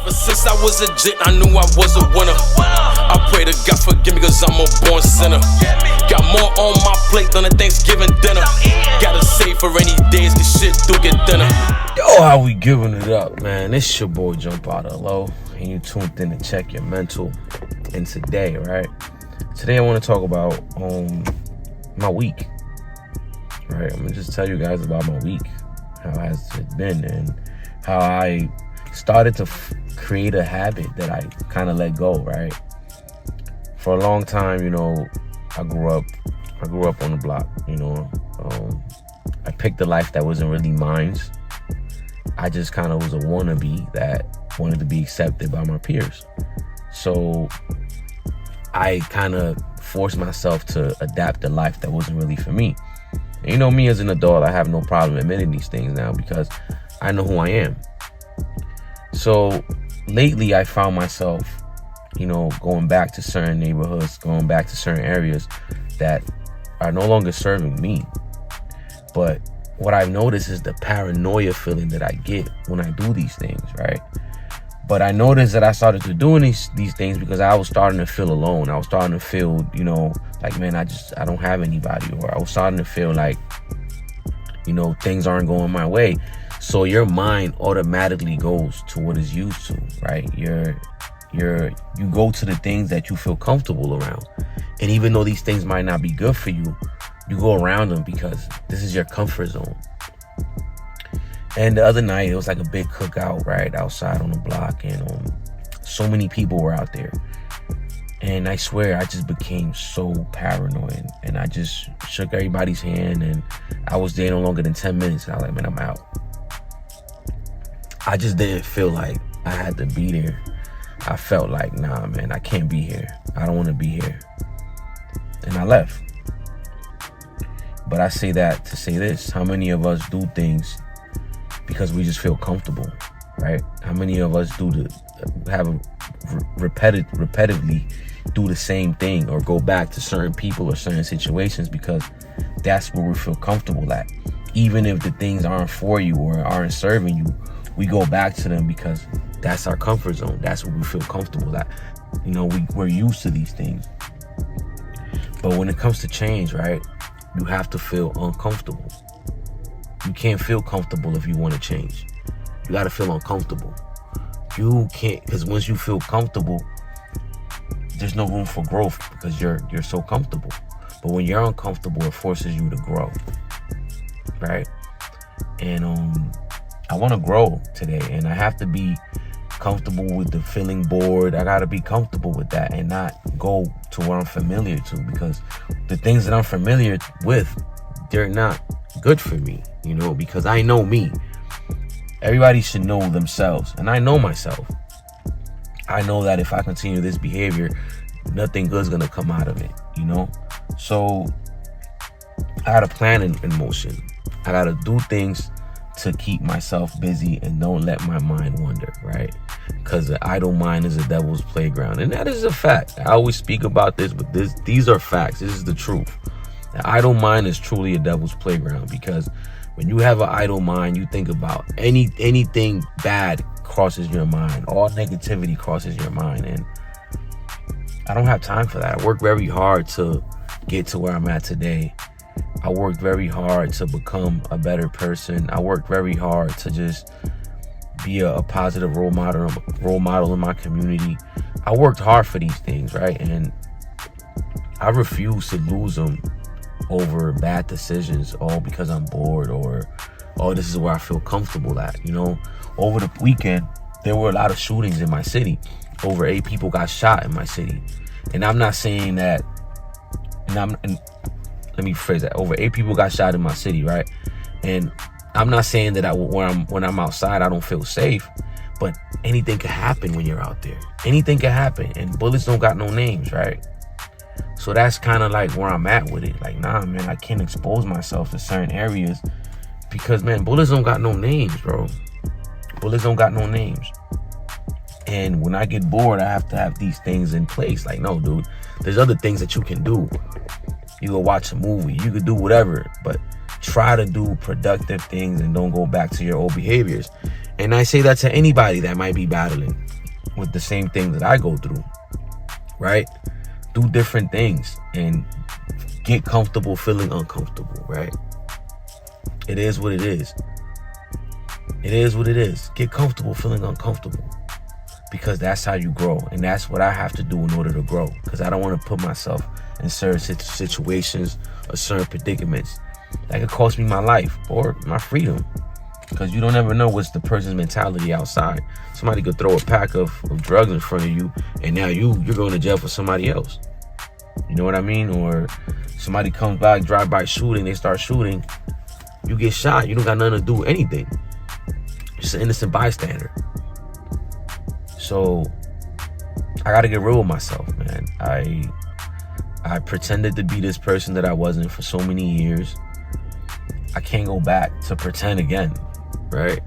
Ever since I was a jit, I knew I was a winner. I pray to God forgive me cause I'm a born sinner. Got more on my plate than a Thanksgiving dinner. Gotta save for rainy days cause shit do get thinner. Yo, how we giving it up, man? It's your boy Jumpout L.O, and you tuned in to check your mental. And today, right? Today I want to talk about my week. Right? I'm gonna just tell you guys about my week, how has it been, and how I started to create a habit that I kind of let go. Right? For a long time, you know, I grew up on the block. You know, I picked a life that wasn't really mine. I just kind of was a wannabe that wanted to be accepted by my peers. So I kind of forced myself to adapt a life that wasn't really for me. And you know, me as an adult, I have no problem admitting these things now because I know who I am. So lately I found myself, you know, going back to certain neighborhoods, going back to certain areas that are no longer serving me. But what I've noticed is the paranoia feeling that I get when I do these things, right? But I noticed that I started to doing these things because I was starting to feel alone. I was starting to feel, you know, like, man, I don't have anybody. Or I was starting to feel like, you know, things aren't going my way. So your mind automatically goes to what is used to, right? You go to the things that you feel comfortable around. And even though these things might not be good for you, you go around them because this is your comfort zone. And the other night, it was like a big cookout, right, outside on the block. And so many people were out there. And I swear, I just became so paranoid. And I just shook everybody's hand. And I was there no longer than 10 minutes. And I was like, man, I'm out. I just didn't feel like I had to be there. I felt like, nah, man, I can't be here. I don't want to be here. And I left. But I say that to say this. How many of us do things because we just feel comfortable, right? How many of us repetitively do the same thing or go back to certain people or certain situations because that's where we feel comfortable at? Even if the things aren't for you or aren't serving you, we go back to them because that's our comfort zone. That's where we feel comfortable at. You know, we're used to these things. But when it comes to change, right, you have to feel uncomfortable. You can't feel comfortable if you want to change. You got to feel uncomfortable. You can't, because once you feel comfortable, there's no room for growth because you're so comfortable. But when you're uncomfortable, it forces you to grow, right? And I want to grow today, and I have to be comfortable with the feeling bored. I got to be comfortable with that and not go to where I'm familiar to, because the things that I'm familiar with, they're not good for me, you know, because I know me. Everybody should know themselves, and I know myself. I know that if I continue this behavior, nothing good's gonna come out of it, you know. So I got a plan in motion. I gotta do things to keep myself busy and don't let my mind wander, right? Because the idle mind is a devil's playground, and that is a fact. I always speak about this, but these are facts. This is the truth. The idle mind is truly a devil's playground, because when you have an idle mind, you think about anything bad crosses your mind. All negativity crosses your mind, and I don't have time for that. I work very hard to get to where I'm at today. I worked very hard to become a better person. I worked very hard to just be a positive role model in my community. I worked hard for these things, right? And I refuse to lose them over bad decisions, all because I'm bored, or this is where I feel comfortable at. You know, over the weekend, there were a lot of shootings in my city. Over 8 people got shot in my city. And I'm not saying that, let me phrase that. Over 8 people got shot in my city, right? And I'm not saying that when I'm outside, I don't feel safe, but anything can happen when you're out there. Anything can happen, and bullets don't got no names, right? So that's kind of like where I'm at with it. Like, nah, man, I can't expose myself to certain areas because, man, bullets don't got no names, bro. Bullets don't got no names. And when I get bored, I have to have these things in place. Like, no, dude, there's other things that you can do. You go watch a movie, you could do whatever, but try to do productive things and don't go back to your old behaviors. And I say that to anybody that might be battling. with the same thing that I go through, right? Do different things and get comfortable feeling uncomfortable, right? It is what it is. It is what it is. Get comfortable feeling uncomfortable, because that's how you grow. And that's what I have to do in order to grow, because I don't want to put myself in certain situations or certain predicaments that could cost me my life or my freedom, because you don't ever know what's the person's mentality outside. Somebody could throw a pack of drugs in front of you, and now you're going to jail for somebody else. You know what I mean? Or somebody comes by, drive-by shooting, they start shooting, you get shot. You don't got nothing to do with anything. Just an innocent bystander. So I gotta get real with myself, man. I pretended to be this person that I wasn't for so many years. I can't go back to pretend again, right?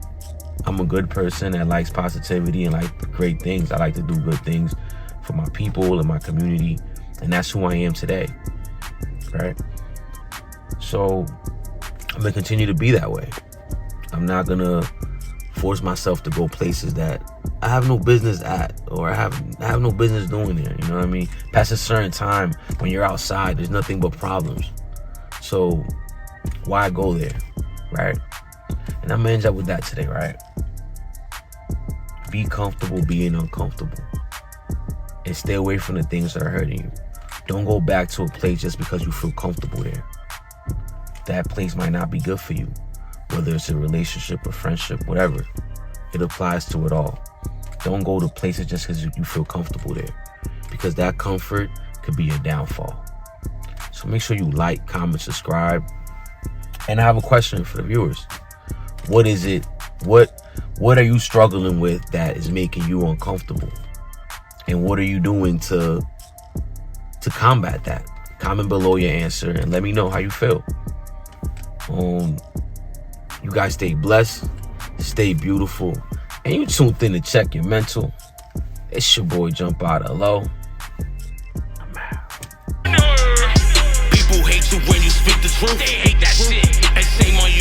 I'm a good person that likes positivity and like great things. I like to do good things for my people and my community, and that's who I am today, right? So I'm gonna continue to be that way. I'm not gonna force myself to go places that I have no business at, or I have no business doing there. You know what I mean? Past a certain time, when you're outside, there's nothing but problems. So why go there, right? And I'm gonna end up with that today, right? Be comfortable being uncomfortable, and stay away from the things that are hurting you. Don't go back to a place just because you feel comfortable there. That place might not be good for you, whether it's a relationship or friendship, whatever. It applies to it all. Don't go to places just because you feel comfortable there, because that comfort could be your downfall. So make sure you like, comment, subscribe. And I have a question for the viewers. What is it? What are you struggling with that is making you uncomfortable? And what are you doing to combat that? Comment below your answer and let me know how you feel. You guys stay blessed, stay beautiful, and you tuned in to Check Your Mental. It's your boy Jumpout L.O. I'm out. People hate you when you speak the truth. They hate that shit. And shame on you.